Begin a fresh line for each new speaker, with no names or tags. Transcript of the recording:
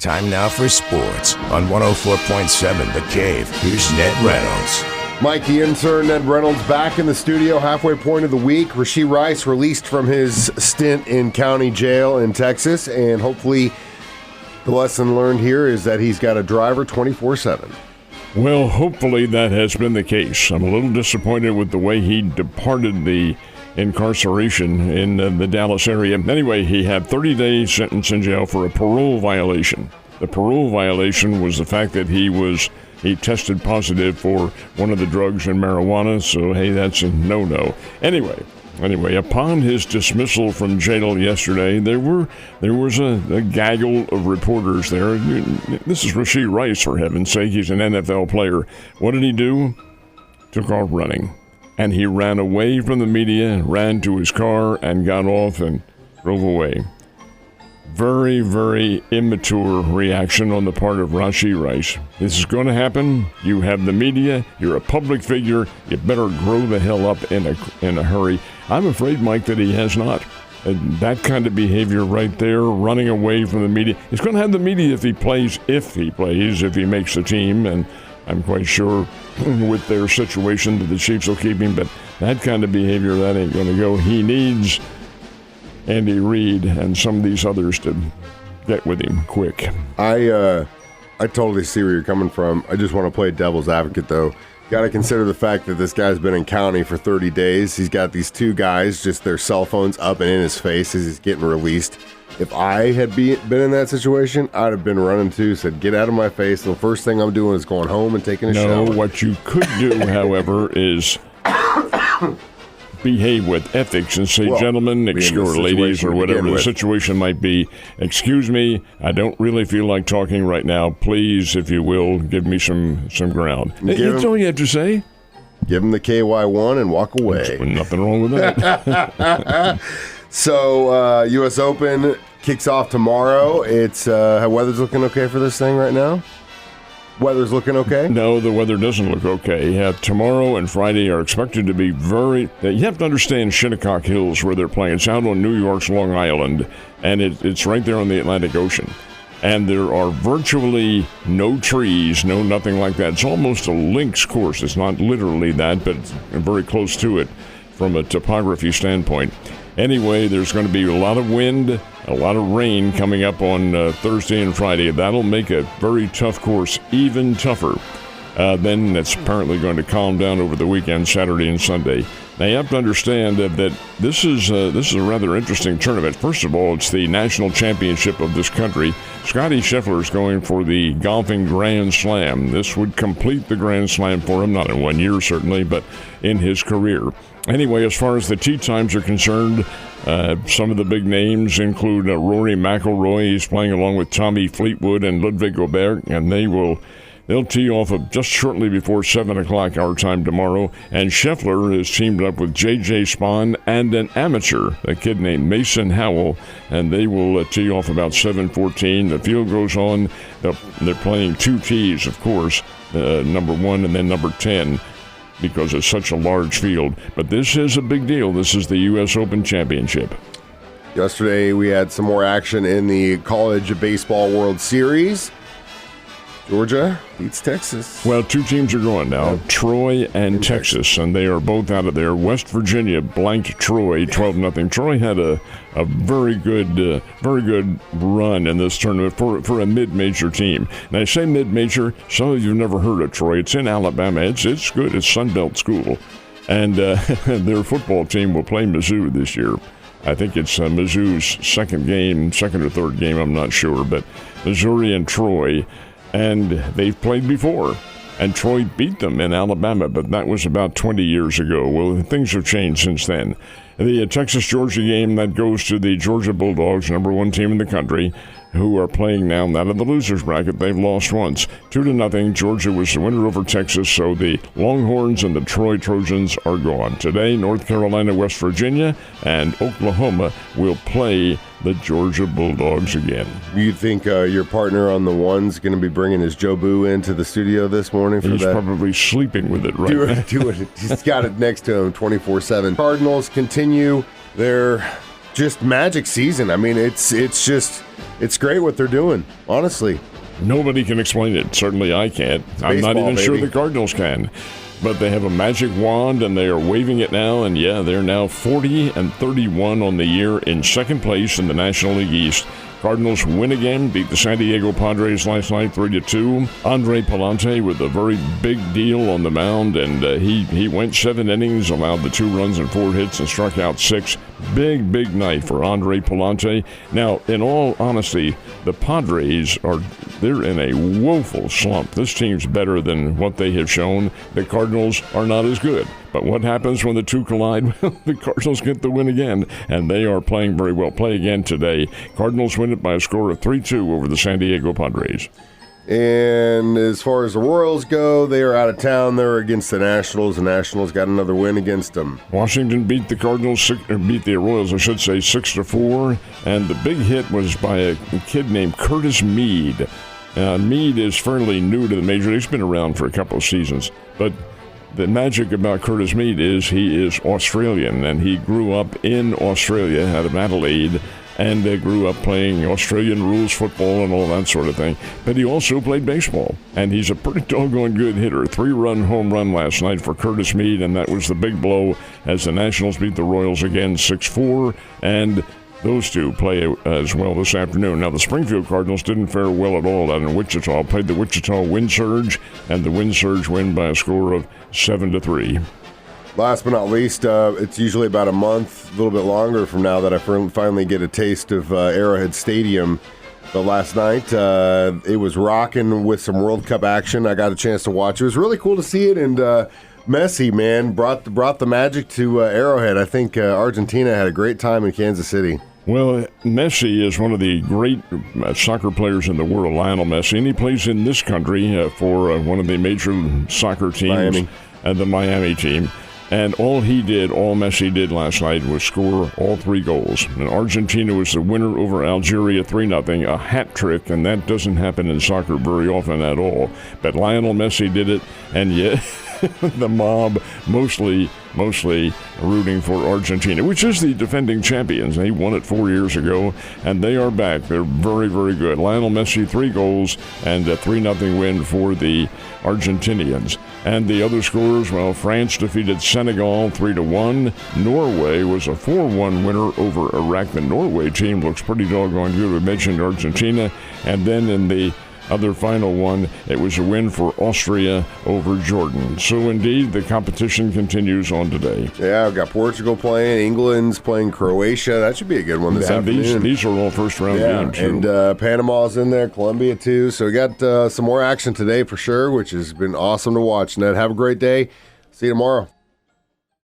Time now for sports on 104.7 The Cave. Here's Ned Reynolds.
Mike, the intern, Ned Reynolds, back in the studio, halfway point of the week. Rashee Rice released from his stint in county jail in Texas, and hopefully the lesson learned here is that he's got a driver 24/7.
Well, hopefully that has been the case. I'm a little disappointed with the way he departed the incarceration in the Dallas area. Anyway, he had 30-day sentence in jail for a parole violation. The parole violation was the fact that he tested positive for one of the drugs in marijuana, so hey, that's a no-no. Anyway, upon his dismissal from jail yesterday, there was a gaggle of reporters there. This is Rashee Rice, for heaven's sake. He's an NFL player. What did he do? Took off running. And he ran away from the media, ran to his car, and got off and drove away. Very, very immature reaction on the part of Rashee Rice. This is going to happen. You have the media. You're a public figure. You better grow the hell up in a hurry. I'm afraid, Mike, that he has not. And that kind of behavior right there, running away from the media. He's going to have the media if he plays, if he makes the team. And I'm quite sure with their situation that the Chiefs will keep him. But that kind of behavior, that ain't going to go. He needs Andy Reid and some of these others to get with him quick.
I totally see where you're coming from. I just want to play devil's advocate, though. Got to consider the fact that this guy's been in county for 30 days. He's got these two guys, just their cell phones up and in his face as he's getting released. If I had been in that situation, I'd have been running too, said, get out of my face. The first thing I'm doing is going home and taking a shower.
No, what you could do, however, is behave with ethics and say, gentlemen, or ladies, or whatever the situation might be, excuse me, I don't really feel like talking right now. Please, if you will, give me some ground. That's all you have to say.
Give him the KY1 and walk away.
There's nothing wrong with that.
So, U.S. Open kicks off tomorrow. It's weather's looking okay for this thing right now? Weather's looking okay?
No, the weather doesn't look okay. Tomorrow and Friday are expected to be very... You have to understand Shinnecock Hills, where they're playing. It's out on New York's Long Island, and it's right there on the Atlantic Ocean. And there are virtually no trees, nothing like that. It's almost a links course. It's not literally that, but it's very close to it from a topography standpoint. Anyway, there's going to be a lot of wind, a lot of rain coming up on Thursday and Friday. That'll make a very tough course even tougher. Then it's apparently going to calm down over the weekend, Saturday and Sunday. Now, you have to understand that this is a rather interesting tournament. First of all, it's the national championship of this country. Scottie Scheffler is going for the golfing Grand Slam. This would complete the Grand Slam for him, not in 1 year certainly, but in his career. Anyway, as far as the tee times are concerned, some of the big names include Rory McIlroy. He's playing along with Tommy Fleetwood and Ludwig Gobert, and they'll tee off just shortly before 7 o'clock our time tomorrow. And Scheffler is teamed up with J.J. Spahn and an amateur, a kid named Mason Howell, and they will tee off about 7:14. The field goes on. They're playing two tees, of course, number 1 and then number 10. Because it's such a large field. But this is a big deal. This is the U.S. Open Championship.
Yesterday, we had some more action in the College Baseball World Series. Georgia beats Texas.
Well, two teams are going now, Troy and Texas, and they are both out of there. West Virginia blanked Troy 12-0. Troy had a very good run in this tournament for a mid-major team. Now, I say mid-major, some of you have never heard of Troy. It's in Alabama. It's good. It's Sunbelt school. And their football team will play Mizzou this year. I think it's Mizzou's second or third game, I'm not sure. But Missouri and Troy, and they've played before. And Troy beat them in Alabama, but that was about 20 years ago. Well, things have changed since then. The Texas-Georgia game, that goes to the Georgia Bulldogs, number 1 team in the country, who are playing now out of the losers bracket. They've lost once, 2-0. Georgia was the winner over Texas, so the Longhorns and the Troy Trojans are gone. Today, North Carolina, West Virginia, and Oklahoma will play the Georgia Bulldogs again.
You think your partner on the one's going to be bringing his Jobu into the studio this morning for that?
He's probably sleeping with it right now.
Do it. He's got it next to him 24/7. Cardinals continue their just magic season. I mean, it's just it's great what they're doing, honestly.
Nobody can explain it. Certainly I can't. I'm not even sure the Cardinals can. But they have a magic wand, and they are waving it now. And, yeah, they're now 40-31 on the year in second place in the National League East. Cardinals win again, beat the San Diego Padres last night 3-2. Andre Palante with a very big deal on the mound, and he went 7 innings, allowed the 2 runs and 4 hits, and struck out 6. Big night for Andre Palante. Now, in all honesty, the Padres they're in a woeful slump. This team's better than what they have shown. The Cardinals are not as good. But what happens when the two collide? Well, the Cardinals get the win again, and they are playing very well. Play again today. Cardinals win it by a score of 3-2 over the San Diego Padres.
And as far as the Royals go, they are out of town. They're against the Nationals. The Nationals got another win against them.
Washington beat the Royals, 6-4. And the big hit was by a kid named Curtis Mead. Mead is fairly new to the major leagues. He's been around for a couple of seasons. But the magic about Curtis Mead is he is Australian, and he grew up in Australia, out of Adelaide, and grew up playing Australian rules football and all that sort of thing. But he also played baseball, and he's a pretty doggone good hitter. 3-run home run last night for Curtis Mead, and that was the big blow as the Nationals beat the Royals again 6-4, and those two play as well this afternoon. Now, the Springfield Cardinals didn't fare well at all out in Wichita. Played the Wichita Wind Surge, and the Wind Surge win by a score of 7-3.
Last but not least, it's usually about a month, a little bit longer from now that I finally get a taste of Arrowhead Stadium. But last night, it was rocking with some World Cup action. I got a chance to watch. It was really cool to see it, and Messi, man, brought the magic to Arrowhead. I think Argentina had a great time in Kansas City.
Well, Messi is one of the great soccer players in the world, Lionel Messi, and he plays in this country for one of the major soccer teams, the Miami team. And all Messi did last night was score all 3 goals. And Argentina was the winner over Algeria 3-0, a hat trick, and that doesn't happen in soccer very often at all. But Lionel Messi did it, and yet the mob mostly rooting for Argentina, which is the defending champions. They won it 4 years ago, and they are back. They're very, very good. Lionel Messi, 3 goals, and a 3-0 win for the Argentinians. And the other scores, well, France defeated Senegal 3-1. Norway was a 4-1 winner over Iraq. The Norway team looks pretty doggone good. We mentioned Argentina. And then in the other final one, it was a win for Austria over Jordan. So indeed, the competition continues on today.
Yeah, I've got Portugal playing, England's playing Croatia. That should be a good one this afternoon.
These are all first-round games.
And Panama's in there, Colombia too. So we got some more action today for sure, which has been awesome to watch. Ned, have a great day. See you tomorrow.